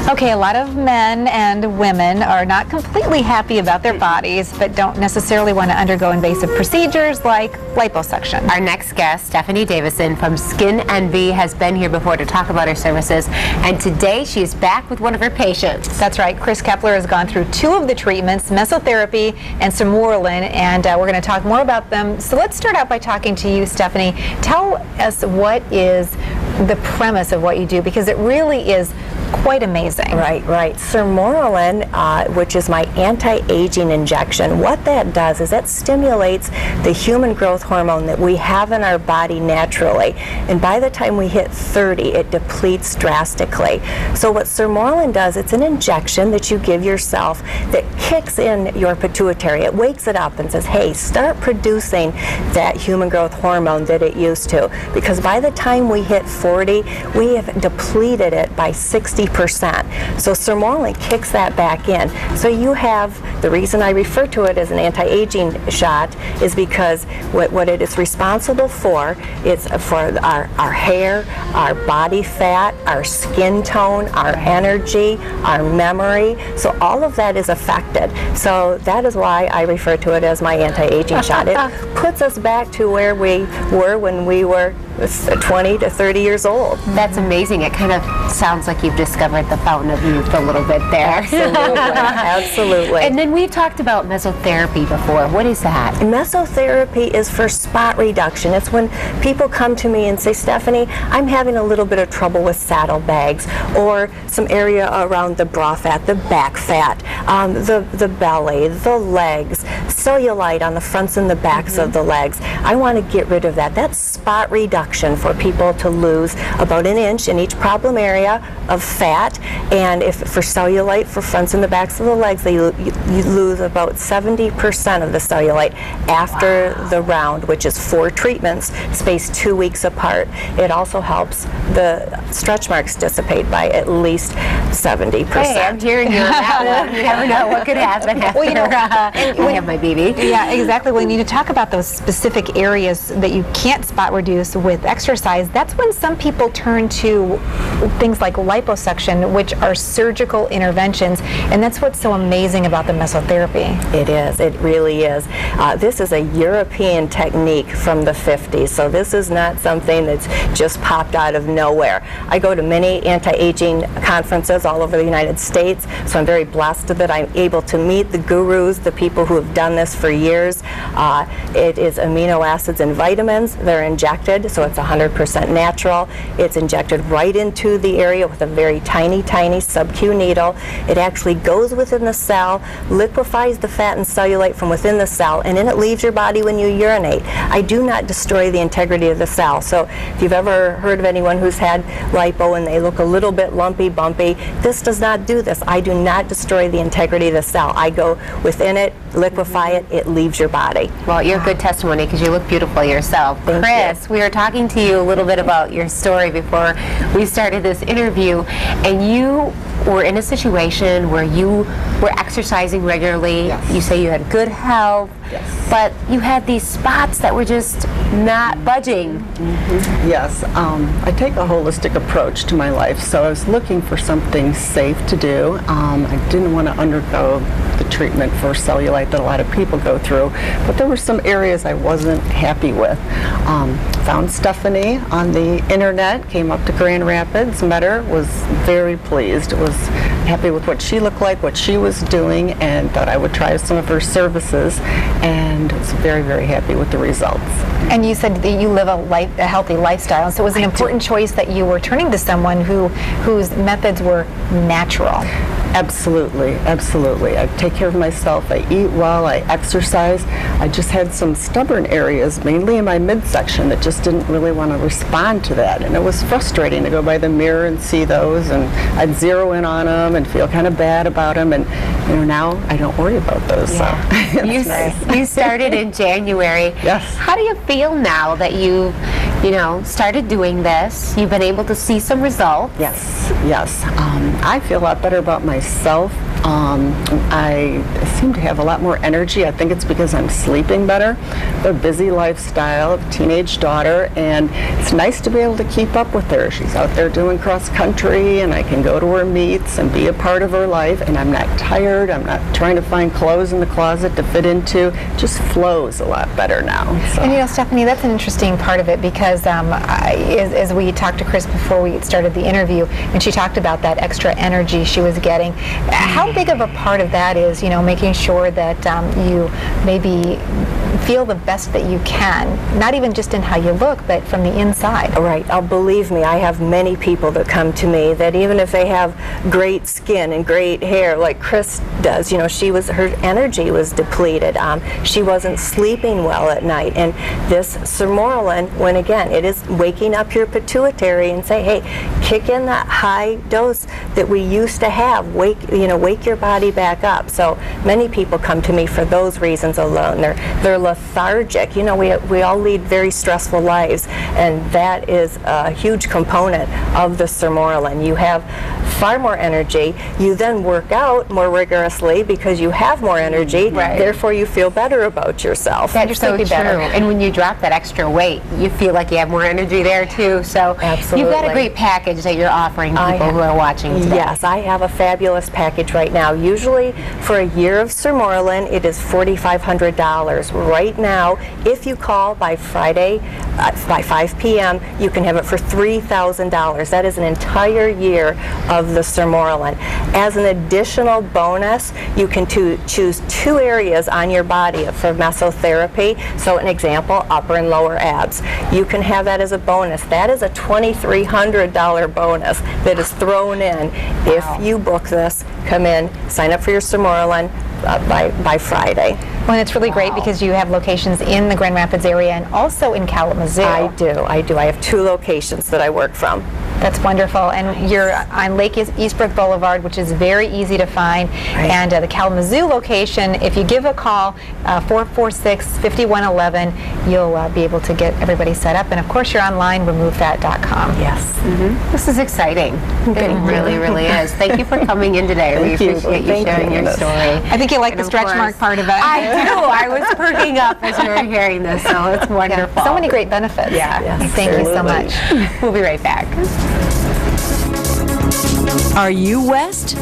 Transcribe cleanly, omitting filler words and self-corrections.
Okay, a lot of men and women are not completely happy about their bodies, but don't necessarily want to undergo invasive procedures like liposuction. Our next guest, Stephanie Davison from Skin Envy, has been here before to talk about her services, and today she's back with one of her patients. That's right. Chris Kepler has gone through 2 of the treatments, mesotherapy and Sermorelin, and we're going to talk more about them. So let's start out by talking to you, Stephanie. Tell us what is the premise of what you do, because it really is quite amazing. Right. Sermorelin, which is my anti-aging injection, what that does is that stimulates the human growth hormone that we have in our body naturally. And by the time we hit 30, it depletes drastically. So what Sermorelin does, it's an injection that you give yourself that kicks in your pituitary. It wakes it up and says, hey, start producing that human growth hormone that it used to. Because by the time we hit 40, we have depleted it by 60%. So Sermorelin kicks that back in. So you have, the reason I refer to it as an anti-aging shot is because what it is responsible for is for our hair, our body fat, our skin tone, our energy, our memory. So all of that is affected. So that is why I refer to it as my anti-aging shot. It puts us back to where we were when we were 20 to 30 years old. That's amazing. It kind of sounds like you've discovered the fountain of youth a little bit there. Absolutely. Absolutely. And then we've talked about mesotherapy before. What is that? Mesotherapy is for spot reduction. It's when people come to me and say, Stephanie, I'm having a little bit of trouble with saddlebags, or some area around the bra fat, the back fat, the belly, the legs, cellulite on the fronts and the backs of the legs. I want to get rid of that. That's spot reduction for people to lose about 1 inch in each problem area of fat. And if for cellulite for fronts and the backs of the legs, you lose about 70% of the cellulite after the round, which is 4 treatments spaced 2 weeks apart. It also helps the stretch marks dissipate by at least 70%. Hey, I'm hearing you on that one. You never know what could happen after I have my baby. Yeah, exactly. We need to talk about those specific areas that you can't spot reduce with exercise. That's when some people turn to things like liposuction, which are surgical interventions, and that's what's so amazing about the mesotherapy. It is. It really is. This is a European technique from the 50s, so this is not something that's just popped out of nowhere. I go to many anti-aging conferences all over the United States, so I'm very blessed that I'm able to meet the gurus, the people who have done this for years. It is amino acids and vitamins. They're injected, so it's 100% natural. It's injected right into the area with a very tiny sub-Q needle. It actually goes within the cell, liquefies the fat and cellulite from within the cell, and then it leaves your body when you urinate. I do not destroy the integrity of the cell. So if you've ever heard of anyone who's had lipo and they look a little bit lumpy, bumpy, this does not do this. I do not destroy the integrity of the cell. I go within it, liquefy it, it leaves your body. Well, you're a good testimony because you look beautiful yourself. Thank Chris, we were talking to you a little bit about your story before we started this interview, and you were in a situation where you were exercising regularly. Yes. You say you had good health, Yes. but you had these spots that were just not budging. Yes, I take a holistic approach to my life, so I was looking for something safe to do. I didn't want to undergo the treatment for cellulite that a lot of people go through, but there were some areas I wasn't happy with. Found Stephanie on the internet, came up to Grand Rapids, met her, was very pleased, was happy with what she looked like, what she was doing, and thought I would try some of her services, and was very, very happy with the results. And you said that you live a healthy lifestyle, so it was an important choice that you were turning to someone whose methods were natural. Absolutely, absolutely. I take care of myself. I eat well. I exercise. I just had some stubborn areas, mainly in my midsection, that just didn't really want to respond to that. And it was frustrating to go by the mirror and see those, and I'd zero in on them and feel kind of bad about them. And now I don't worry about those. Yeah. So it's nice. You started in January. Yes. How do you feel now that you started doing this? You've been able to see some results. Yes, yes. I feel a lot better about myself. I seem to have a lot more energy. I think it's because I'm sleeping better. A busy lifestyle, a teenage daughter, and it's nice to be able to keep up with her. She's out there doing cross country, and I can go to her meets and be a part of her life, and I'm not tired. I'm not trying to find clothes in the closet to fit into. It just flows a lot better now. So. And you know, Stephanie, that's an interesting part of it because as we talked to Chris before we started the interview, and she talked about that extra energy she was getting, how big of a part of that is, you know, making sure that you maybe feel the best that you can, not even just in how you look, but from the inside. Right. Believe me, I have many people that come to me that even if they have great skin and great hair, like Chris does, you know, her energy was depleted. She wasn't sleeping well at night, and this Sermorelin, when again, it is waking up your pituitary and say, hey, kick in that high dose that we used to have. Wake your body back up. So many people come to me for those reasons alone. They're lethargic. You know, we all lead very stressful lives, and that is a huge component of the Sermorelin. You have far more energy. You then work out more rigorously because you have more energy. Right. Therefore, you feel better about yourself. That's so true. And when you drop that extra weight, you feel like you have more energy there too. So absolutely. You've got a great package that you're offering people who are watching today. Yes, I have a fabulous package right now. Usually for a year of Sermorelin, it is $4,500. Right now, if you call by Friday by 5 p.m., you can have it for $3,000. That is an entire year of the Sermorelin. As an additional bonus, you can choose 2 areas on your body for mesotherapy. So an example, upper and lower abs. You can have that as a bonus. That is a $2,300 bonus that is thrown in. Wow. If you book this, come in, sign up for your Sermorelin by Friday. Well, it's really great because you have locations in the Grand Rapids area and also in Kalamazoo. I do. I have 2 locations that I work from. That's wonderful. And you're on Lake Eastbrook Boulevard, which is very easy to find. Right. And the Kalamazoo location, if you give a call, 446-5111, you'll be able to get everybody set up. And of course, you're online, removethat.com. Yes. Mm-hmm. This is exciting. It really, really is. Thank you for coming in today. We appreciate you sharing your story. I think you like the stretch mark part of it. I do. I was perking up as you were hearing this, so it's wonderful. Yeah. So many great benefits. Yeah. Yes, Thank you so much. We'll be right back. Are you West?